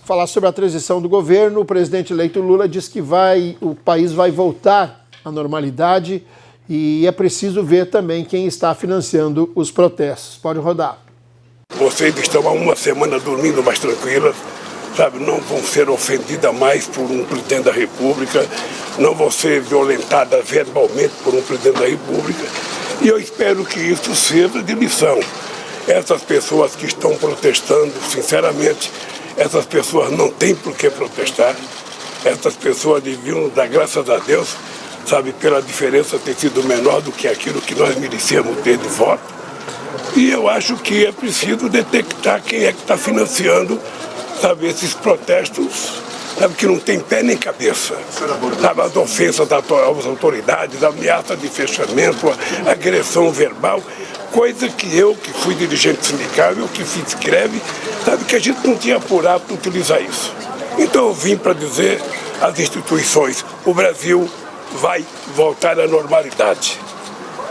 falar sobre a transição do governo. O presidente eleito Lula diz que o país vai voltar à normalidade e é preciso ver também quem está financiando os protestos. Pode rodar. Vocês estão há uma semana dormindo mais tranquilas, sabe? Não vão ser ofendidas mais por um presidente da República, não vão ser violentadas verbalmente por um presidente da República. E eu espero que isso sirva de lição. Essas pessoas que estão protestando, sinceramente, essas pessoas não têm por que protestar. Essas pessoas deviam dar graças a Deus, sabe, pela diferença ter sido menor do que aquilo que nós merecíamos ter de voto. E eu acho que é preciso detectar quem é que está financiando, sabe, esses protestos, sabe, que não tem pé nem cabeça. Sabe, as ofensas às autoridades, a ameaça de fechamento, a agressão verbal, coisa que eu, que fui dirigente sindical, eu que fiz greve, sabe, que a gente não tinha por hábito utilizar isso. Então eu vim para dizer às instituições, o Brasil vai voltar à normalidade.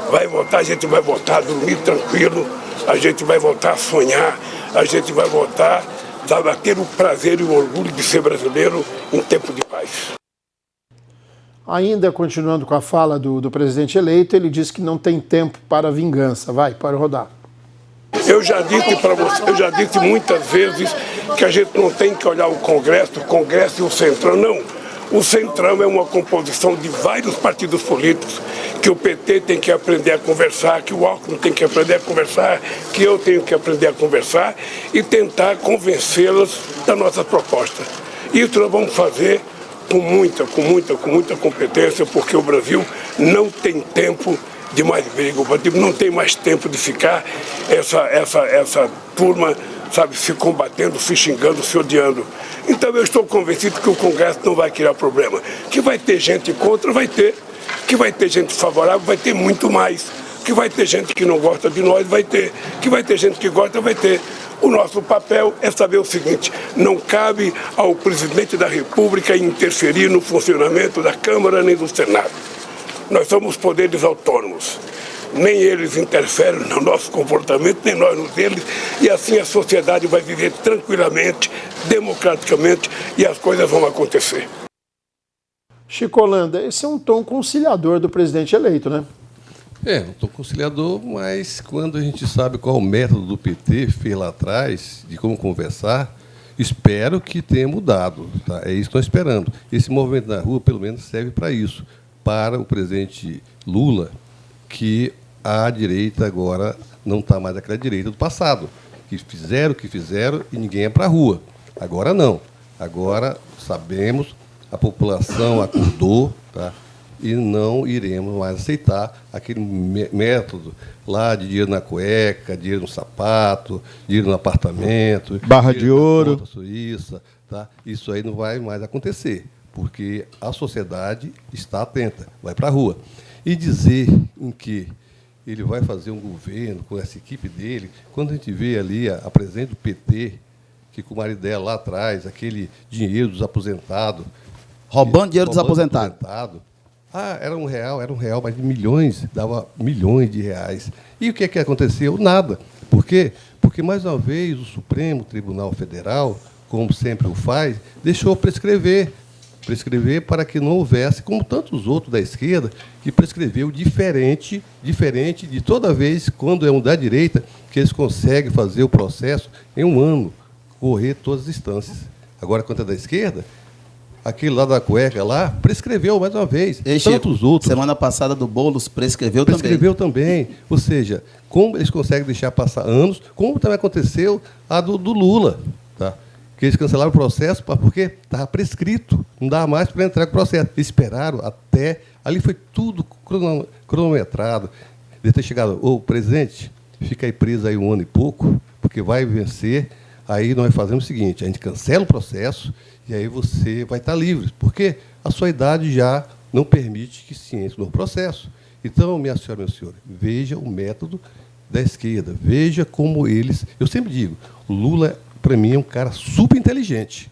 Vai voltar, a gente vai voltar a dormir tranquilo, a gente vai voltar a sonhar, a gente vai voltar, sabe, a ter o prazer e o orgulho de ser brasileiro em tempo de paz. Ainda continuando com a fala do presidente eleito, ele diz que não tem tempo para vingança. Vai, pode rodar. Eu já disse para você, eu já disse muitas vezes que a gente não tem que olhar o Congresso e o Centrão, não. O Centrão é uma composição de vários partidos políticos, que o PT tem que aprender a conversar, que o Alckmin tem que aprender a conversar, que eu tenho que aprender a conversar e tentar convencê-las da nossa proposta. Isso nós vamos fazer com muita competência, porque o Brasil não tem tempo de mais briga, o Brasil não tem mais tempo de ficar essa turma, sabe, se combatendo, se xingando, se odiando. Então eu estou convencido que o Congresso não vai criar problema. Que vai ter gente contra, vai ter. Que vai ter gente favorável, vai ter muito mais. Que vai ter gente que não gosta de nós, vai ter. Que vai ter gente que gosta, vai ter. O nosso papel é saber o seguinte: não cabe ao presidente da República interferir no funcionamento da Câmara nem do Senado. Nós somos poderes autônomos. Nem eles interferem no nosso comportamento, nem nós no deles, e assim a sociedade vai viver tranquilamente, democraticamente, e as coisas vão acontecer. Chico Holanda, esse é um tom conciliador do presidente eleito, né? É, um tom conciliador, mas quando a gente sabe qual o método do PT fez lá atrás, de como conversar, espero que tenha mudado. Tá? É isso que nós esperamos. Esse movimento na rua, pelo menos, serve para isso, para o presidente Lula, que a direita agora não está mais aquela direita do passado, que fizeram o que fizeram e ninguém é para a rua. Agora não. Agora sabemos, a população acordou, tá? E não iremos mais aceitar aquele método lá de dinheiro na cueca, dinheiro no sapato, dinheiro no apartamento, barra de ouro, conta suíça, tá? Isso aí não vai mais acontecer, porque a sociedade está atenta, vai para a rua. E dizer em que ele vai fazer um governo com essa equipe dele, quando a gente vê ali a presidente do PT, que com o marido dela lá atrás, aquele dinheiro dos aposentados. Roubando dinheiro dos aposentados. Ah, era um real, mas de milhões, dava milhões de reais. E o que é que aconteceu? Nada. Por quê? Porque, mais uma vez, o Supremo Tribunal Federal, como sempre o faz, deixou prescrever para que não houvesse, como tantos outros da esquerda, que prescreveu diferente de toda vez, quando é um da direita, que eles conseguem fazer o processo em um ano, correr todas as instâncias. Agora, quanto é da esquerda, aquele lá da cueca lá, prescreveu mais uma vez. Tantos outros. Semana passada do Boulos prescreveu também. Ou seja, como eles conseguem deixar passar anos, como também aconteceu a do Lula, tá? Que eles cancelaram o processo porque estava prescrito, não dá mais para entrar com o processo. Eles esperaram até... Ali foi tudo cronometrado. De ter chegado, presidente, fica aí preso aí 1 ano e pouco, porque vai vencer. Aí nós fazemos o seguinte, a gente cancela o processo e aí você vai estar livre, porque a sua idade já não permite que se entre no processo. Então, minha senhora, meu senhor, veja o método da esquerda, veja como eles... Eu sempre digo, o Lula... para mim, é um cara super inteligente,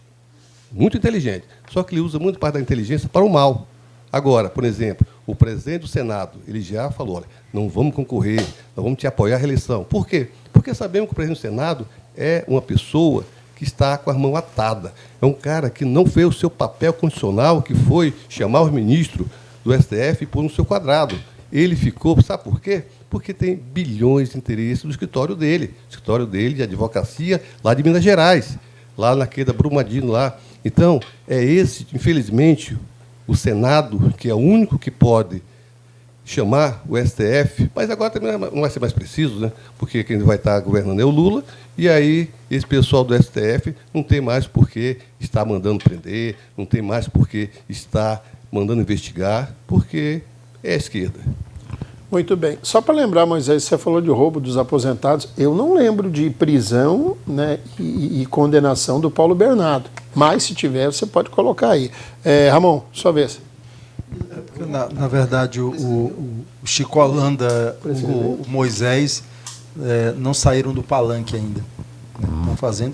muito inteligente, só que ele usa muito parte da inteligência para o mal. Agora, por exemplo, o presidente do Senado, ele já falou, olha, não vamos concorrer, não vamos te apoiar à reeleição. Por quê? Porque sabemos que o presidente do Senado é uma pessoa que está com a mão atada. É um cara que não fez o seu papel constitucional, que foi chamar os ministros do STF e pôr no seu quadrado. Ele ficou, sabe por quê? Porque tem bilhões de interesses do escritório dele de advocacia, lá de Minas Gerais, lá naquele Brumadinho lá. Então, é esse, infelizmente, o Senado, que é o único que pode chamar o STF, mas agora também não vai ser mais preciso, né? Porque quem vai estar governando é o Lula, e aí esse pessoal do STF não tem mais por que estar mandando prender, não tem mais por que estar mandando investigar, porque é a esquerda. Muito bem. Só para lembrar, Moisés, você falou de roubo dos aposentados. Eu não lembro de prisão, né, e condenação do Paulo Bernardo. Mas, se tiver, você pode colocar aí. Ramon, sua vez. Na verdade, o Chico Holanda, o Moisés, não saíram do palanque ainda.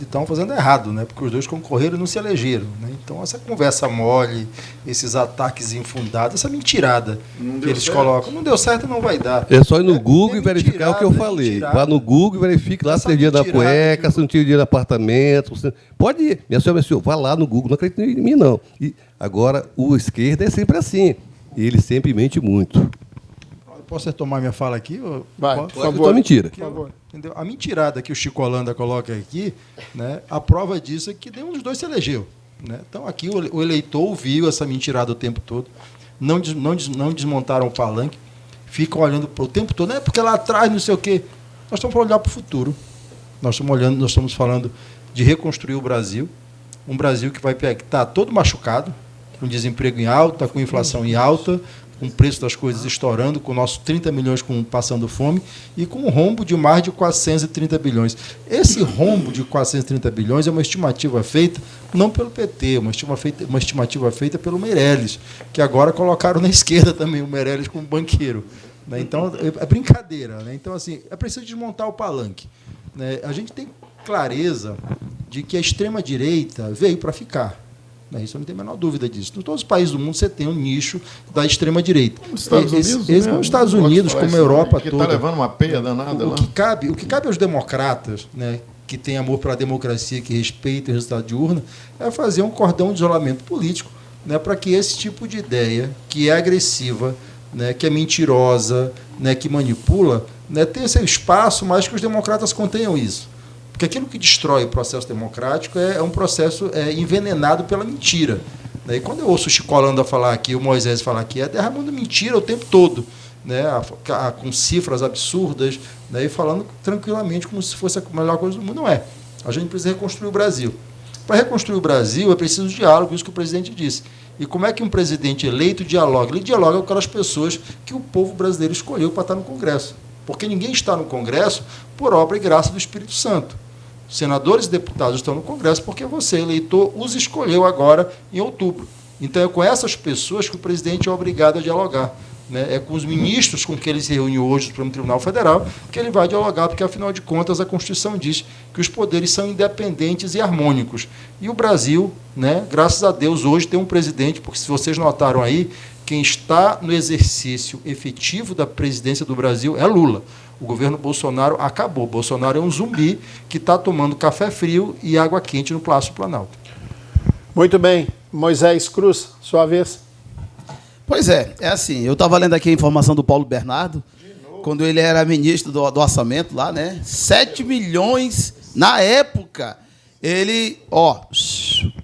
Estão fazendo errado, né? Porque os dois concorreram e não se elegeram. Né? Então, essa conversa mole, esses ataques infundados, essa mentirada que eles colocam, não deu certo, não vai dar. É só ir no Google e verificar o que eu falei. Vá no Google e verifique lá se tem dinheiro na cueca, se não tinha dinheiro no apartamento. Pode ir. Minha senhora, meu senhor, vá lá no Google, não acredito em mim, não. E agora, o esquerda é sempre assim. Ele sempre mente muito. Posso tomar minha fala aqui? Vai, por favor. Mentira. Por favor. Entendeu? A mentirada que o Chico Holanda coloca aqui, né, a prova disso é que nenhum dos dois se elegeu. Né? Então, aqui o eleitor ouviu essa mentirada o tempo todo, não desmontaram o palanque, ficam olhando para o tempo todo, não é porque lá atrás não sei o quê. Nós estamos para olhar para o futuro. Nós estamos falando de reconstruir o Brasil, um Brasil que está todo machucado, com desemprego em alta, com inflação em alta, com o preço das coisas estourando, com nossos 30 milhões passando fome e com um rombo de mais de 430 bilhões. Esse rombo de 430 bilhões é uma estimativa feita não pelo PT, uma estimativa feita pelo Meirelles, que agora colocaram na esquerda também o Meirelles como banqueiro. Né? Então, é brincadeira. Né? Então, assim, é preciso desmontar o palanque. Né? A gente tem clareza de que a extrema-direita veio para ficar. Isso eu não tenho a menor dúvida disso. Em todos os países do mundo você tem um nicho da extrema-direita. Nos Estados Unidos, como a Europa toda. Está levando uma peia danada lá. O que cabe aos democratas, né, que têm amor pela democracia, que respeitam o resultado de urna, é fazer um cordão de isolamento político, né, para que esse tipo de ideia, que é agressiva, né, que é mentirosa, né, que manipula, né, tenha seu espaço, mas que os democratas contenham isso. Porque aquilo que destrói o processo democrático é um processo envenenado pela mentira. E quando eu ouço o Chico Holanda falar aqui, o Moisés falar aqui, é derramando mentira o tempo todo, né? Com cifras absurdas, né? E falando tranquilamente como se fosse a melhor coisa do mundo. Não é. A gente precisa reconstruir o Brasil. Para reconstruir o Brasil é preciso diálogo, isso que o presidente disse. E como é que um presidente eleito dialoga? Ele dialoga com aquelas pessoas que o povo brasileiro escolheu para estar no Congresso. Porque ninguém está no Congresso por obra e graça do Espírito Santo. Senadores e deputados estão no Congresso porque você, eleitor, os escolheu agora em outubro. Então, é com essas pessoas que o presidente é obrigado a dialogar. Né? É com os ministros com que ele se reuniu hoje no Supremo Tribunal Federal que ele vai dialogar, porque, afinal de contas, a Constituição diz que os poderes são independentes e harmônicos. E o Brasil, né, graças a Deus, hoje tem um presidente, porque, se vocês notaram aí, quem está no exercício efetivo da presidência do Brasil é Lula. O governo Bolsonaro acabou. Bolsonaro é um zumbi que está tomando café frio e água quente no Palácio do Planalto. Muito bem. Moisés Cruz, sua vez. Pois é assim, eu estava lendo aqui a informação do Paulo Bernardo, quando ele era ministro do orçamento lá, né? 7 milhões na época. Ele,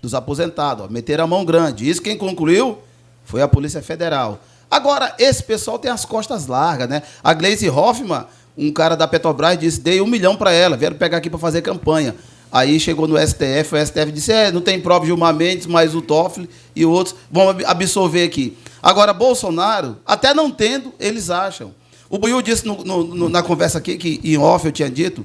dos aposentados, meteram a mão grande. Isso quem concluiu foi a Polícia Federal. Agora, esse pessoal tem as costas largas, né? A Gleisi Hoffmann, um cara da Petrobras, disse, dei 1 milhão para ela, vieram pegar aqui para fazer campanha. Aí chegou no STF, o STF disse, não tem prova, Gilmar Mendes, mas o Toffoli e outros vão absolver aqui. Agora, Bolsonaro, até não tendo, eles acham. O Buiu disse na conversa aqui, que em off eu tinha dito,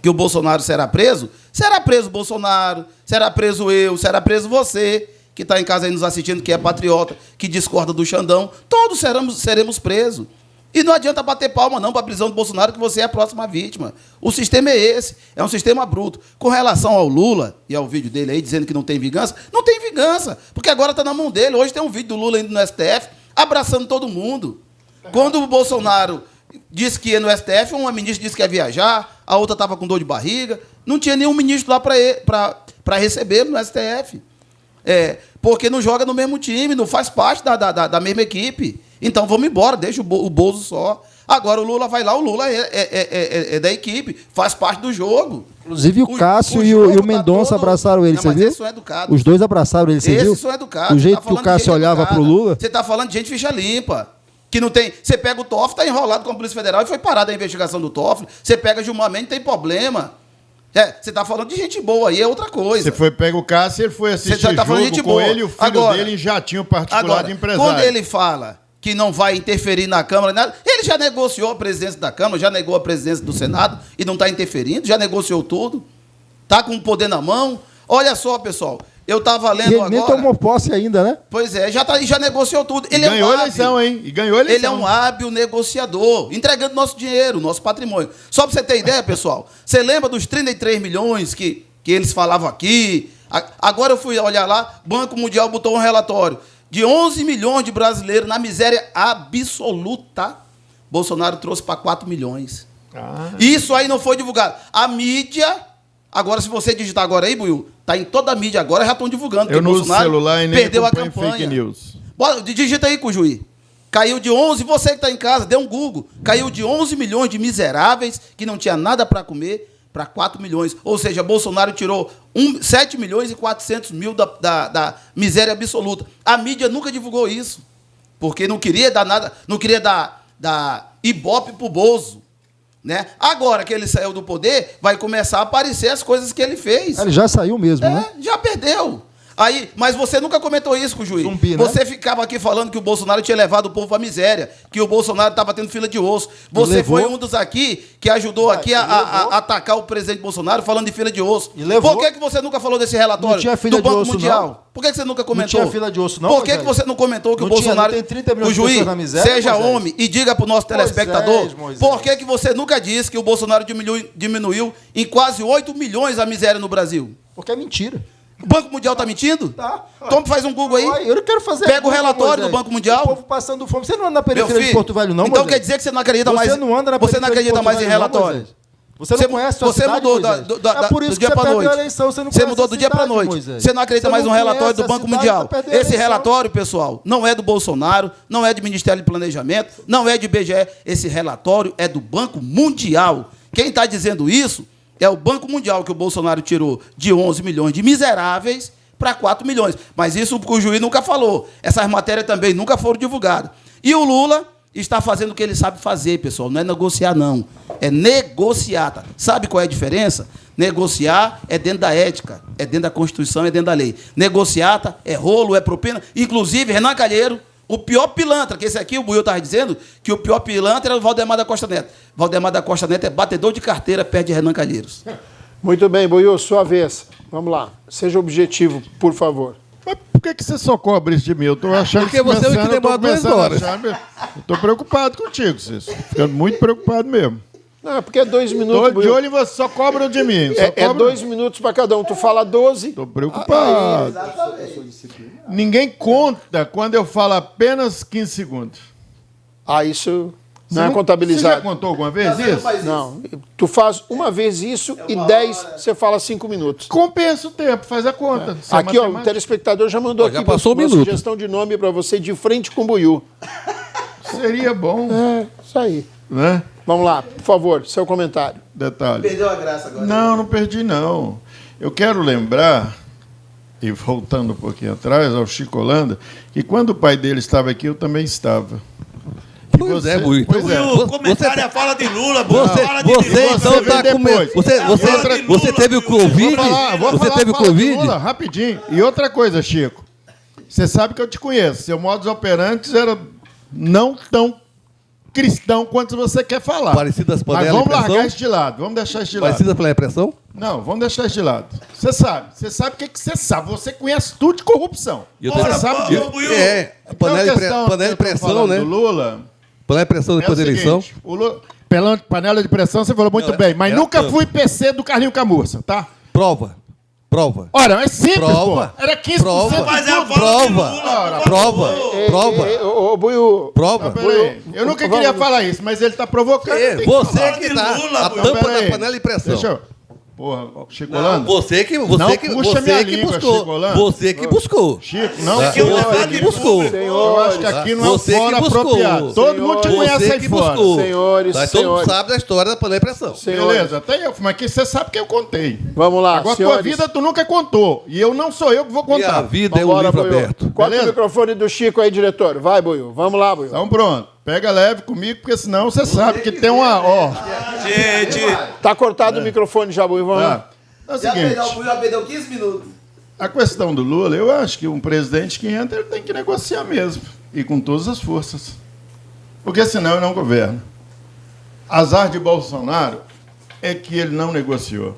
que o Bolsonaro será preso. Será preso o Bolsonaro, será preso eu, será preso você, que está em casa aí nos assistindo, que é patriota, que discorda do Xandão. Todos seremos presos. E não adianta bater palma, não, para a prisão do Bolsonaro, que você é a próxima vítima. O sistema é esse, é um sistema bruto. Com relação ao Lula, e ao vídeo dele aí, dizendo que não tem vingança, não tem vingança, porque agora está na mão dele. Hoje tem um vídeo do Lula indo no STF, abraçando todo mundo. Quando o Bolsonaro disse que ia no STF, uma ministra disse que ia viajar, a outra estava com dor de barriga. Não tinha nenhum ministro lá para recebê-lo no STF. Porque não joga no mesmo time, não faz parte da mesma equipe. Então vamos embora, deixa o Bozo só. Agora o Lula vai lá, o Lula é da equipe, faz parte do jogo. Inclusive o Cássio e o Mendonça abraçaram ele, você viu? Os dois abraçaram ele, você viu? Esses são educados. O jeito que o Cássio olhava pro Lula. Você está falando de gente ficha limpa. Que não tem. Você pega o Toffoli, está enrolado com a Polícia Federal e foi parada a investigação do Toffoli. Você pega Gilmar Mendes, tem problema. Você está falando de gente boa aí, é outra coisa. Você foi pega o Cássio, ele foi assistir tá jogo falando de com boa. ele e o filho dele em jatinho particular de empresário. Quando ele fala que não vai interferir na Câmara, nada, ele já negociou a presidência da Câmara, já negou a presidência do Senado e não está interferindo, já negociou tudo. Está com o poder na mão. Olha só, pessoal, eu estava lendo agora... E ele nem tomou posse ainda, né? Pois é, já negociou tudo. Ele ganhou a eleição, hein? E ganhou a eleição. Ele é um hábil negociador, entregando nosso dinheiro, nosso patrimônio. Só para você ter ideia, pessoal, você lembra dos 33 milhões que eles falavam aqui? Agora eu fui olhar lá, Banco Mundial botou um relatório de 11 milhões de brasileiros na miséria absoluta. Bolsonaro trouxe para 4 milhões. Isso aí não foi divulgado. A mídia... Agora, se você digitar agora aí, Buiu, tá em toda a mídia agora, já estão divulgando. Eu não uso celular e nem perdeu a acompanho campanha. fake news. Bora, digita aí, Cujuí. Caiu de 11, você que está em casa, dê um Google. Caiu de 11 milhões de miseráveis que não tinha nada para comer para 4 milhões. Ou seja, Bolsonaro tirou 7 milhões e 400 mil da miséria absoluta. A mídia nunca divulgou isso, porque não queria dar nada, não queria dar ibope pro Bozo. Né? Agora que ele saiu do poder, vai começar a aparecer as coisas que ele fez. Ele já saiu mesmo, né? Já perdeu. Aí, mas você nunca comentou isso com o juiz. Zumbi, né? Você ficava aqui falando que o Bolsonaro tinha levado o povo para a miséria, que o Bolsonaro estava tendo fila de osso. Você foi um dos aqui que ajudou aqui a atacar o presidente Bolsonaro falando de fila de osso. Por que você nunca falou desse relatório não tinha fila do Banco de osso, Mundial? não. Por que você nunca comentou? Não tinha fila de osso, não. Por que você não comentou que não o Bolsonaro... Não tem 30 milhões o juiz, de pessoas na miséria, seja Moisés? homem e diga para o nosso telespectador, Moisés. por que você nunca disse que o Bolsonaro diminuiu em quase 8 milhões a miséria no Brasil? Porque é mentira. O Banco Mundial está mentindo? Tá. Então faz um Google aí. Eu não quero fazer. Pega o relatório do Banco Mundial. O povo passando fome. Você não anda na periferia de Porto Velho, não, então Moisés? quer dizer que você não acredita mais. Você não anda na Você não periferia de acredita Porto mais em Velho, relatório. não, Moisés? Você não conhece sua cidade, mudou Moisés? é por isso do que dia você para noite. a eleição. Você não Você conhece mudou a do dia para cidade, noite. Moisés. Você não acredita mais no relatório do conhece a Banco cidade Mundial. pra perder a Esse eleição. relatório, pessoal, não é do Bolsonaro, não é do Ministério de Planejamento, não é de IBGE. Esse relatório é do Banco Mundial. Quem está dizendo isso é o Banco Mundial, que o Bolsonaro tirou de 11 milhões de miseráveis para 4 milhões. Mas isso o juiz nunca falou. Essas matérias também nunca foram divulgadas. E o Lula está fazendo o que ele sabe fazer, pessoal. Não é negociar, não. É negociar. Tá? Sabe qual é a diferença? Negociar é dentro da ética, é dentro da Constituição, é dentro da lei. Negociata é rolo, é propina. Inclusive, Renan Calheiro, o pior pilantra, que esse aqui, o Buiu estava dizendo, que o pior pilantra era o Valdemar da Costa Neto. Valdemar da Costa Neto é batedor de carteira perto de Renan Calheiros. Muito bem, Buiu, sua vez. Vamos lá. Seja objetivo, por favor. Mas por que você só cobra isso de mim? Eu tô achando Porque você é o que demora 2 horas. Eu tô preocupado contigo, Cícero. Ficando muito preocupado mesmo. Não, é porque é 2 minutos. Tô de Buiu. olho em você, só cobra de mim. É 2 minutos para cada um. Tu fala 12. Tô preocupado. Ninguém conta quando eu falo apenas 15 segundos. Isso não Você é contabilizado. Você já contou alguma vez isso? Não. Tu faz uma vez isso e 10 você fala 5 minutos. Compensa o tempo, faz a conta. Isso é Aqui, ó, o matemática. telespectador já mandou Já aqui passou uma um minuto. sugestão de nome para você, de frente com o Buiu. Seria bom, Isso aí. né? Vamos lá, por favor, seu comentário. Detalhe. Perdeu a graça agora. Não perdi, não. Eu quero lembrar, e voltando um pouquinho atrás, ao Chico Holanda, que quando o pai dele estava aqui, eu também estava. Pois é, Buiu. Pois é. O comentário é a fala de Lula, fala de Você direita. então tá vem com medo. depois. Você teve o Covid? Você teve o Covid? Lula, rapidinho. E outra coisa, Chico. Você sabe que eu te conheço. Seu modus operandi era não tão cristão quanto você quer falar. Parecidas Mas panelas vamos de pressão? largar isso de lado. Vamos deixar isso de lado. Parecidas pela impressão? Não, vamos deixar isso de lado. Você sabe. Você sabe o que você sabe. Você conhece tudo de corrupção. Eu Você tenho- sabe disso. É, panela de Então, a questão panela de que eu tô pressão, falando né? do Lula... Panela de pressão depois da eleição. O Lula, panela de pressão, você falou muito Não, bem, mas é nunca tanto. fui PC do Carlinho Camurça, tá? Prova. Ora, é simples, Prova. pô. Era 15% Prova. Mas é a de tudo. fala de Prova. Lula. Prova. Prova. Ô, Buiu, Prova. Peraí, eu nunca queria falar isso, mas ele tá provocando. tem que Você falar. que tá. Lula, A Buiu. tampa Peraí. da panela de pressão. Deixa eu... Porra, Chico Não, Holanda. você que puxa minha que língua, buscou. Chico Holanda. Você que buscou. Chico, não, Você que buscou. eu acho que aqui não é um Você que fora buscou. apropriado. Todo mundo te conhece Você aí que fora. buscou. Senhores, Mas todo mundo senhores. sabe da história da panela de pressão. Beleza, até eu, mas aqui você sabe que eu contei. Vamos lá, Agora, senhores. tua vida tu nunca contou. E eu não sou eu que vou E a contar. vida é um Vambora, livro Buiu. aberto. Corta Beleza? o microfone do Chico aí, diretor. Vai, Buiu. Vamos lá, Buiu. Então pronto. Pega leve comigo, porque senão você sabe que tem uma... Ó, Gente, Tá cortado o microfone já, Buiu. Vamos lá. tá. É o seguinte, Já perdeu 15 minutos. a questão do Lula, eu acho que um presidente que entra, ele tem que negociar mesmo. E com todas as forças. Porque senão ele não governa. Azar de Bolsonaro é que ele não negociou.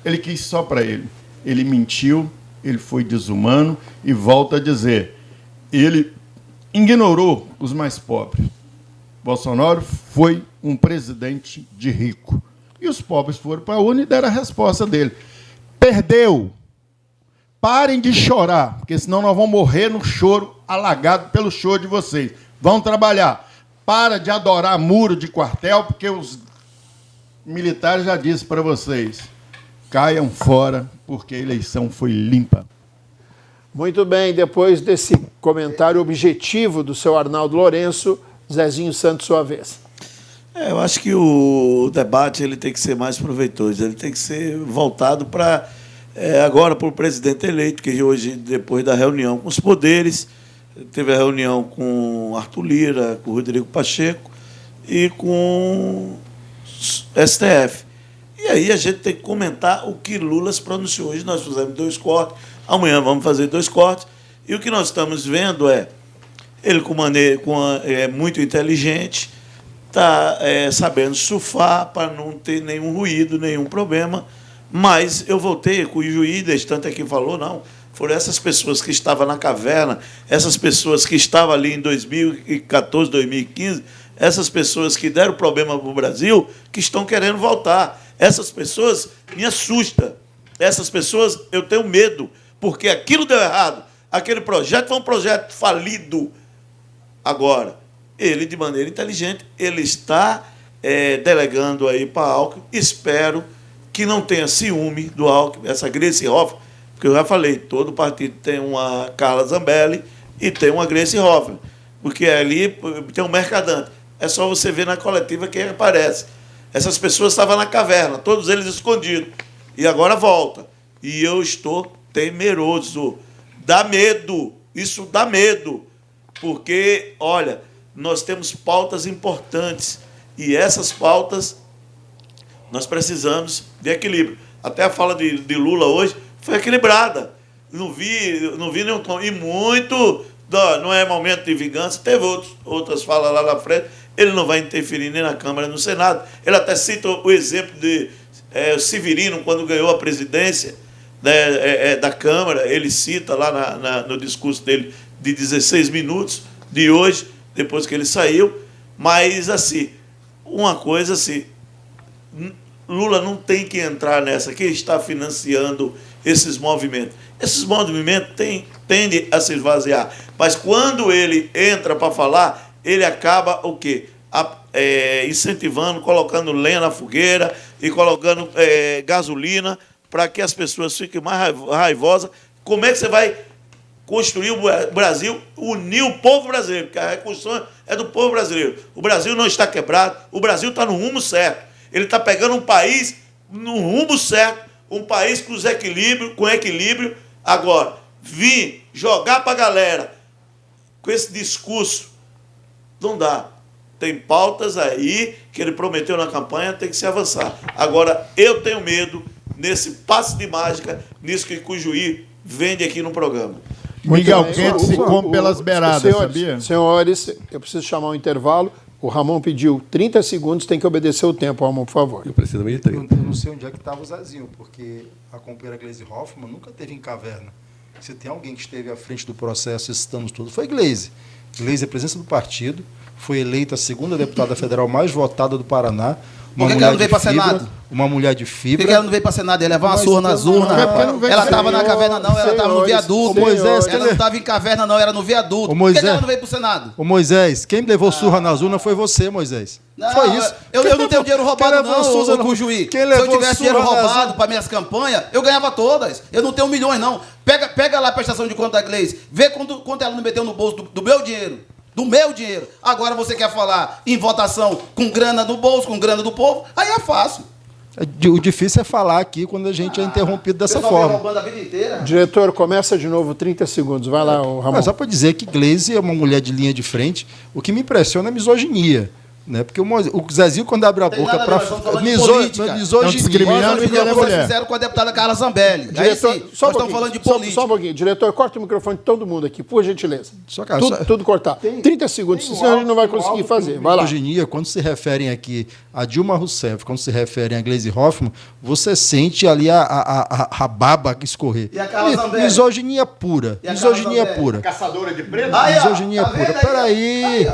Ele quis só para ele. Ele mentiu, ele foi desumano e volta a dizer, ele ignorou os mais pobres. Bolsonaro foi um presidente de rico. E os pobres foram para a urna e deram a resposta dele. Perdeu. Parem de chorar, porque senão nós vamos morrer no choro, alagado pelo choro de vocês. Vão trabalhar. Para de adorar muro de quartel, porque os militares já disseram para vocês. Caiam fora, porque a eleição foi limpa. Muito bem, depois desse comentário objetivo do seu Arnaldo Lourenço, Zezinho Santos, sua vez. eu acho que o debate ele tem que ser mais proveitoso, ele tem que ser voltado para, agora, para o presidente eleito, que hoje, depois da reunião com os poderes, teve a reunião com Arthur Lira, com Rodrigo Pacheco e com STF. E aí a gente tem que comentar o que Lula se pronunciou. Hoje nós fizemos 2 cortes, amanhã vamos fazer 2 cortes, e o que nós estamos vendo é ele é muito inteligente, está sabendo surfar para não ter nenhum ruído, nenhum problema, mas eu voltei com o juiz, tanto aqui falou, não, foram essas pessoas que estavam na caverna, essas pessoas que estavam ali em 2014, 2015, essas pessoas que deram problema para o Brasil, que estão querendo voltar. Essas pessoas me assustam. Essas pessoas, eu tenho medo, porque aquilo deu errado. Aquele projeto foi um projeto falido. Agora, ele, de maneira inteligente, ele está delegando aí para Alckmin. Espero que não tenha ciúme do Alckmin, essa Gleice Hoffmann, porque eu já falei, todo partido tem uma Carla Zambelli e tem uma Gleice Hoffmann, porque ali tem um mercadante. É só você ver na coletiva quem aparece. Essas pessoas estavam na caverna, todos eles escondidos, e agora volta. E eu estou temeroso. Dá medo, isso dá medo, porque, olha, nós temos pautas importantes, e essas pautas nós precisamos de equilíbrio. Até a fala de Lula hoje foi equilibrada. Não vi nenhum tom. E muito, não é momento de vingança. Teve outras falas lá na frente. Ele não vai interferir nem na Câmara nem no Senado. Ele até cita o exemplo de Severino, quando ganhou a presidência da Câmara. Ele cita lá no discurso dele de 16 minutos de hoje, depois que ele saiu. Mas, assim, uma coisa assim, Lula não tem que entrar nessa. Quem está financiando esses movimentos? Esses movimentos tendem a se esvaziar. Mas quando ele entra para falar, ele acaba o quê? Incentivando, colocando lenha na fogueira e colocando gasolina para que as pessoas fiquem mais raivosas. Como é que você vai construir o Brasil, unir o povo brasileiro? Porque a reconstrução é do povo brasileiro. O Brasil não está quebrado, o Brasil está no rumo certo. Ele está pegando um país no rumo certo, um país com equilíbrio. Agora, vir jogar para a galera com esse discurso, não dá. Tem pautas aí que ele prometeu na campanha, tem que se avançar. Agora, eu tenho medo nesse passe de mágica, nisso que o juiz vende aqui no programa. Miguel Quente se come pelas beiradas, sabia? Senhores, eu preciso chamar um intervalo. O Ramon pediu 30 segundos, tem que obedecer o tempo, Ramon, por favor. Eu preciso meio de 30. Eu não sei onde é que estava o Zezinho, porque a companheira Gleice Hoffmann nunca esteve em caverna. Se tem alguém que esteve à frente do processo esses anos todos, foi Gleice. Gleice é presença do partido, foi eleita a segunda deputada federal mais votada do Paraná. Por que ela não veio para Senado? Uma mulher de Por fibra. que ela não veio para Senado? Ia levar uma surra nas urnas, rapaz. Ela estava na caverna, não, ela estava no viaduto. Moisés, ela não estava em caverna, não, era no viaduto. Por que ela não veio para o Senado? Ô Moisés, quem levou surra nas urnas foi você, Moisés. Não, foi isso. Eu não tenho dinheiro roubado, não, ô Juiz. Se eu tivesse dinheiro roubado para minhas campanhas, eu ganhava todas. Eu não tenho milhões, não. Pega lá a prestação de conta da Gleice, vê quanto ela não meteu no bolso do meu dinheiro. Do meu dinheiro. Agora você quer falar em votação com grana do bolso, com grana do povo? Aí é fácil. O difícil é falar aqui quando a gente é interrompido dessa forma. Roubando a vida inteira. Diretor, começa de novo, 30 segundos. Vai lá, Ramon. Mas só para dizer que Gleisi é uma mulher de linha de frente. O que me impressiona é a misoginia. Né? Porque o Zezinho, quando abre a boca para misoginia. Discriminando porque ela é mulher. Fizeram com a deputada Carla Zambelli. Diretor, aí sim, nós estamos falando de política. Só um pouquinho. Diretor, corta o microfone de todo mundo aqui, por gentileza. Tudo cortar. 30 segundos, senão a gente não vai conseguir fazer. Vai lá. Misoginia, quando se referem aqui a Dilma Rousseff, quando se referem a Gleisi Hoffmann, você sente ali a baba escorrer. E a Carla Zambelli? Misoginia pura. Misoginia pura. Caçadora de preto? Misoginia pura. Peraí.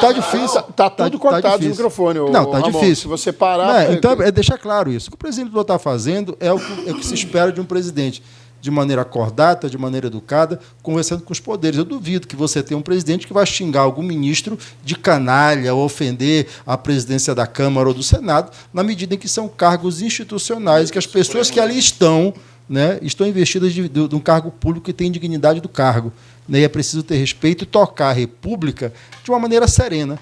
Tá difícil. Tá tudo cortado o microfone. Não, tá difícil. Se você parar... Então, deixar claro isso. O que o presidente Lula está fazendo é o que se espera de um presidente. De maneira cordata, de maneira educada, conversando com os poderes. Eu duvido que você tenha um presidente que vai xingar algum ministro de canalha ou ofender a presidência da Câmara ou do Senado, na medida em que são cargos institucionais, que as pessoas que ali estão, né, estão investidas de um cargo público que tem dignidade do cargo. Né, e é preciso ter respeito e tocar a República de uma maneira serena.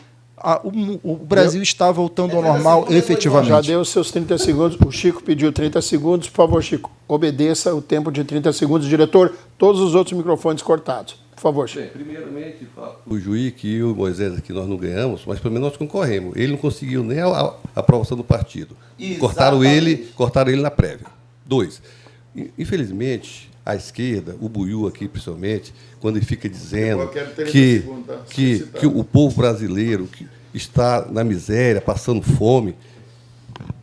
O Brasil está voltando ao normal efetivamente. Já deu os seus 30 segundos. O Chico pediu 30 segundos. Por favor, Chico, obedeça o tempo de 30 segundos. Diretor, todos os outros microfones cortados. Por favor, Chico. Bem, primeiramente, o Juiz que o Moisés aqui nós não ganhamos, mas pelo menos nós concorremos. Ele não conseguiu nem a aprovação do partido. Cortaram ele na prévia. 2. Infelizmente, a esquerda, o Buiú aqui principalmente, quando ele fica dizendo que o povo brasileiro que está na miséria, passando fome,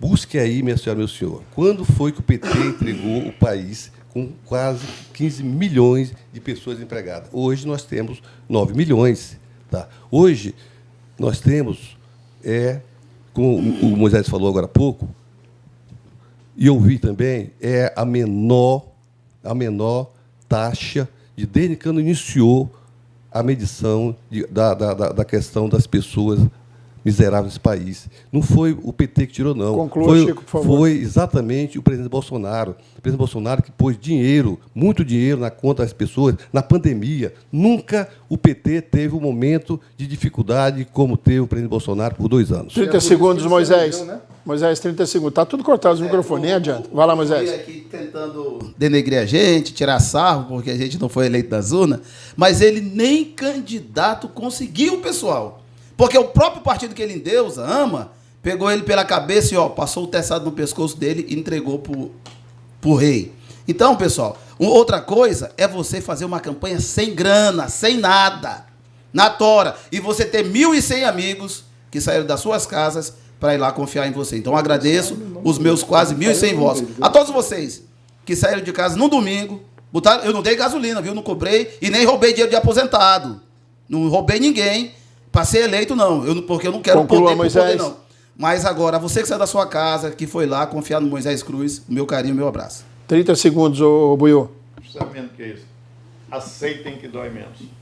busque aí, minha senhora, meu senhor, quando foi que o PT entregou o país com quase 15 milhões de pessoas empregadas? Hoje nós temos 9 milhões. Tá? Hoje nós temos, como o Moisés falou agora há pouco, e eu vi também, a menor taxa desde quando iniciou a medição da questão das pessoas miseráveis desse país. Não foi o PT que tirou, não. Conclua, Chico, por favor. Foi exatamente o presidente Bolsonaro. O presidente Bolsonaro que pôs dinheiro, muito dinheiro, na conta das pessoas, na pandemia. Nunca o PT teve um momento de dificuldade como teve o presidente Bolsonaro por 2 anos. 30 segundos, Moisés. Moisés, 30 segundos. Está tudo cortado os microfones, nem adianta. Vai lá, Moisés. Aqui tentando denegrir a gente, tirar sarro, porque a gente não foi eleito das urnas, mas ele nem candidato conseguiu, pessoal. Porque o próprio partido que ele endeusa, ama, pegou ele pela cabeça e passou o teçado no pescoço dele e entregou pro rei. Então, pessoal, outra coisa é você fazer uma campanha sem grana, sem nada, na tora, e você ter 1.100 amigos que saíram das suas casas para ir lá confiar em você. Então, agradeço os meus quase 1.100 votos. A todos vocês que saíram de casa no domingo, eu não dei gasolina, viu? Não cobrei e nem roubei dinheiro de aposentado. Não roubei ninguém para ser eleito, não. Porque eu não quero poder, não. Mas agora, você que saiu da sua casa, que foi lá confiar no Moisés Cruz, o meu carinho, o meu abraço. 30 segundos, ô Buiú. Sabe o que é isso? Aceitem que dói menos.